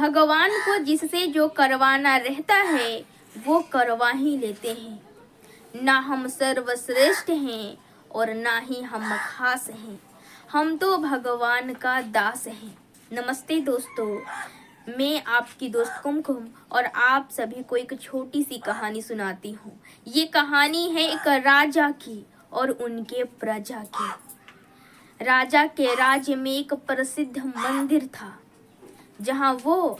भगवान को जिससे जो करवाना रहता है वो करवा ही लेते हैं। ना हम सर्वश्रेष्ठ हैं और ना ही हम खास हैं, हम तो भगवान का दास हैं। नमस्ते दोस्तों, मैं आपकी दोस्त कुमकुम और आप सभी को एक छोटी सी कहानी सुनाती हूँ। ये कहानी है एक राजा की और उनके प्रजा की। राजा के राज्य में एक प्रसिद्ध मंदिर था जहाँ वो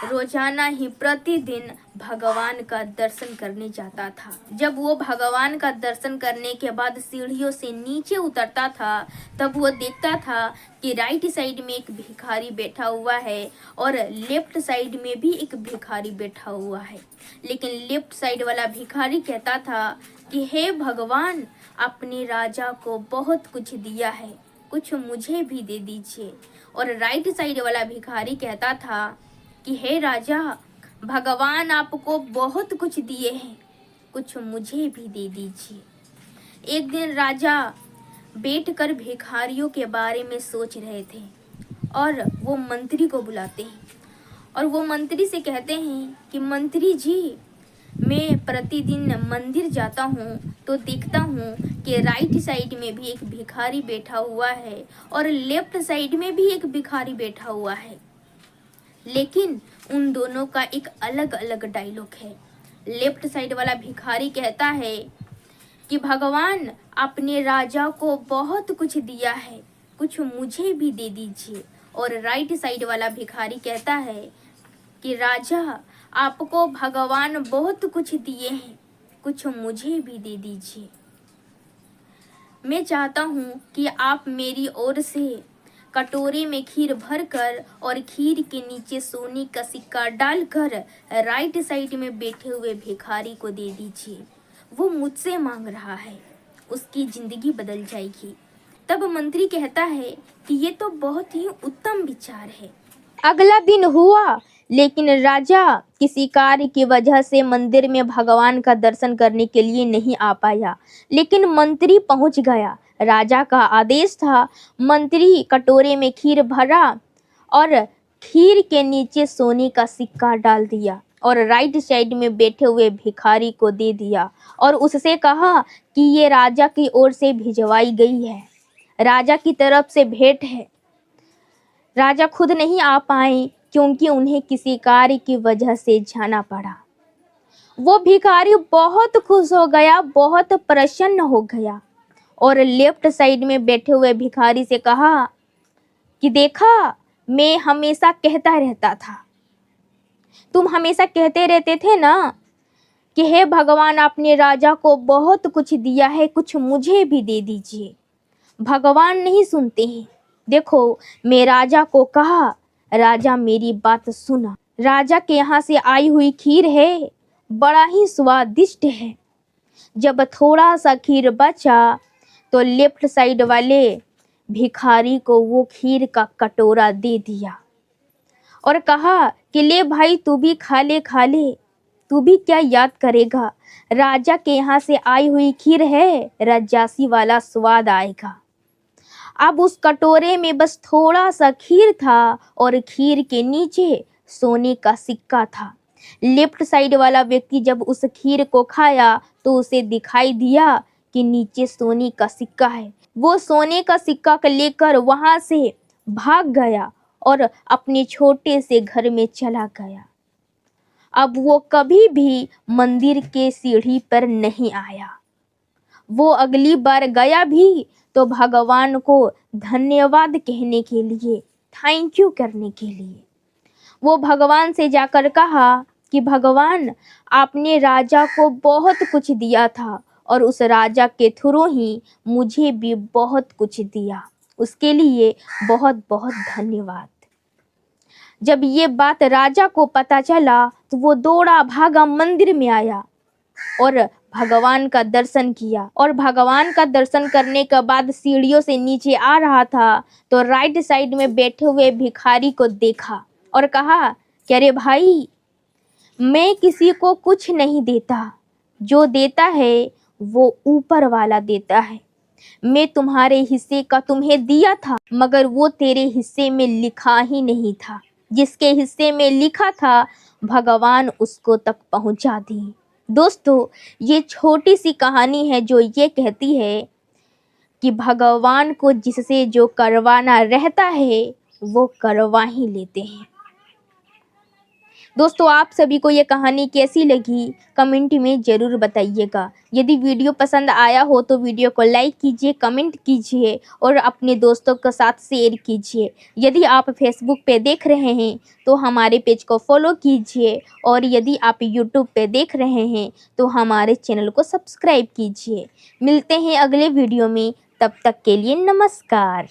रोजाना ही प्रतिदिन भगवान का दर्शन करने जाता था। जब वो भगवान का दर्शन करने के बाद सीढ़ियों से नीचे उतरता था तब वो देखता था कि राइट साइड में एक भिखारी बैठा हुआ है और लेफ्ट साइड में भी एक भिखारी बैठा हुआ है। लेकिन लेफ्ट साइड वाला भिखारी कहता था कि हे भगवान, अपने राजा को बहुत कुछ दिया है, कुछ मुझे भी दे दीजिए। और राइट साइड वाला भिखारी कहता था कि हे राजा, भगवान आपको बहुत कुछ दिए हैं, कुछ मुझे भी दे दीजिए। एक दिन राजा बैठकर भिखारियों के बारे में सोच रहे थे और वो मंत्री को बुलाते हैं और वो मंत्री से कहते हैं कि मंत्री जी, मैं प्रतिदिन मंदिर जाता हूँ तो देखता हूँ कि राइट साइड में भी एक भिखारी बैठा हुआ है और लेफ्ट साइड में भी एक भिखारी बैठा हुआ है, लेकिन उन दोनों का एक अलग अलग डायलॉग है। लेफ्ट साइड वाला भिखारी कहता है कि भगवान, अपने राजा को बहुत कुछ दिया है, कुछ मुझे भी दे दीजिए। और राइट साइड वाला भिखारी कहता है कि राजा, आपको भगवान बहुत कुछ दिए हैं, कुछ मुझे भी दे दीजिए। मैं चाहता हूँ कि आप मेरी ओर से कटोरे में खीर भरकर और खीर के नीचे सोने का सिक्का डालकर राइट साइड में बैठे हुए भिखारी को दे दीजिए। वो मुझसे मांग रहा है, उसकी जिंदगी बदल जाएगी। तब मंत्री कहता है कि ये तो बहुत ही उत्तम विचार है। अगला दिन हुआ, लेकिन राजा किसी कार्य की वजह से मंदिर में भगवान का दर्शन करने के लिए नहीं आ पाया, लेकिन मंत्री पहुंच गया। राजा का आदेश था। मंत्री कटोरे में खीर भरा और खीर के नीचे सोने का सिक्का डाल दिया और राइट साइड में बैठे हुए भिखारी को दे दिया और उससे कहा कि ये राजा की ओर से भिजवाई गई है, राजा की तरफ से भेंट है। राजा खुद नहीं आ पाए क्योंकि उन्हें किसी कार्य की वजह से जाना पड़ा। वो भिखारी बहुत खुश हो गया, बहुत प्रसन्न हो गया और लेफ्ट साइड में बैठे हुए भिखारी से कहा कि देखा, मैं हमेशा कहता रहता था, तुम हमेशा कहते रहते थे ना कि हे भगवान, अपने राजा को बहुत कुछ दिया है, कुछ मुझे भी दे दीजिए। भगवान नहीं सुनते हैं। देखो, मैं राजा को कहा, राजा मेरी बात सुना। राजा के यहाँ से आई हुई खीर है, बड़ा ही स्वादिष्ट है। जब थोड़ा सा खीर बचा तो लेफ्ट साइड वाले भिखारी को वो खीर का कटोरा दे दिया और कहा कि ले भाई, तू भी खा ले, खा ले, तू भी क्या याद करेगा, राजा के यहाँ से आई हुई खीर है, रजासी वाला स्वाद आएगा। अब उस कटोरे में बस थोड़ा सा खीर था और खीर के नीचे सोने का सिक्का था। लेफ्ट साइड वाला व्यक्ति जब उस खीर को खाया तो उसे दिखाई दिया कि नीचे सोने का सिक्का है। वो सोने का सिक्का लेकर वहां से भाग गया और अपने छोटे से घर में चला गया। अब वो कभी भी मंदिर के सीढ़ी पर नहीं आया। वो अगली बार गया भी तो भगवान को धन्यवाद कहने के लिए, थैंक यू करने के लिए। वो भगवान से जाकर कहा कि भगवान, आपने राजा को बहुत कुछ दिया था और उस राजा के थ्रू ही मुझे भी बहुत कुछ दिया, उसके लिए बहुत बहुत धन्यवाद। जब ये बात राजा को पता चला तो वो दौड़ा भागा मंदिर में आया और भगवान का दर्शन किया। और भगवान का दर्शन करने के बाद सीढ़ियों से नीचे आ रहा था तो राइट साइड में बैठे हुए भिखारी को देखा और कहा कि अरे भाई, मैं किसी को कुछ नहीं देता, जो देता है वो ऊपर वाला देता है। मैं तुम्हारे हिस्से का तुम्हें दिया था, मगर वो तेरे हिस्से में लिखा ही नहीं था। जिसके हिस्से में लिखा था भगवान उसको तक पहुंचा दी। दोस्तों, ये छोटी सी कहानी है जो ये कहती है कि भगवान को जिससे जो करवाना रहता है वो करवा ही लेते हैं। दोस्तों, आप सभी को ये कहानी कैसी लगी कमेंट में ज़रूर बताइएगा। यदि वीडियो पसंद आया हो तो वीडियो को लाइक कीजिए, कमेंट कीजिए और अपने दोस्तों के साथ शेयर कीजिए। यदि आप फेसबुक पे देख रहे हैं तो हमारे पेज को फॉलो कीजिए और यदि आप यूट्यूब पे देख रहे हैं तो हमारे चैनल को सब्सक्राइब कीजिए। मिलते हैं अगले वीडियो में, तब तक के लिए नमस्कार।